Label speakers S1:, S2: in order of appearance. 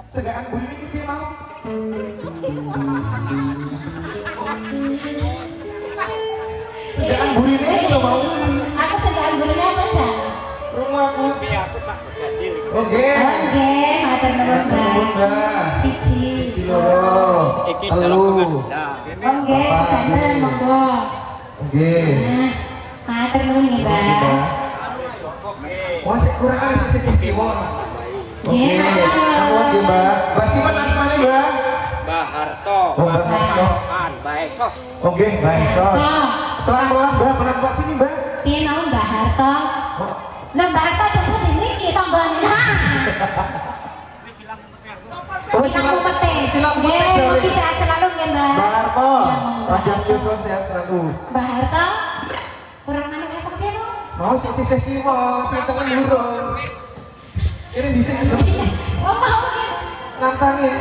S1: Segaan burine iki piye mau? Segaan burine iki lho mau.
S2: Aku segaan burine apa sih?
S1: Rumahku.
S3: Aku tak berganti.
S1: Oke.
S2: Oke, matur nuwun, Mbak. Siji.
S1: Siji loro.
S3: Iki dalam pengadaan.
S2: Oke, sedanten monggo.
S1: Oke.
S2: Nah, matur nuwun ya, Mbak.
S1: Wah, sik kurang ali sisi kiwa. Oke.
S2: Nggih,
S1: Nuwun nggih, Mbak. Mbak Siman asmane, Mbak?
S3: Mbah Harto.
S1: Oh, Mbak Harto.
S3: Mbah Esos.
S1: Oke, Mbak Esos. Selamat Mbak, penampak sini, Mbak.
S2: Piye mau Mbak Harto? Lah Mbak Harto jemput di mriki tanggane.
S1: Oh,
S2: Silang pete.
S1: silang pete.
S2: Nggih, mugi sehat selalu ya, Mbak.
S1: Mbak Harto.
S2: Ya, monggo.
S1: Rakyat Yusuf sehat selalu.
S2: Mbak Harto. Kurang manuk apa kepiye, Bu?
S1: Mau sisih kiwa, sing tengen lurun. Ini dhisik iso.
S2: Oh, mau nggih.
S1: Nantangin.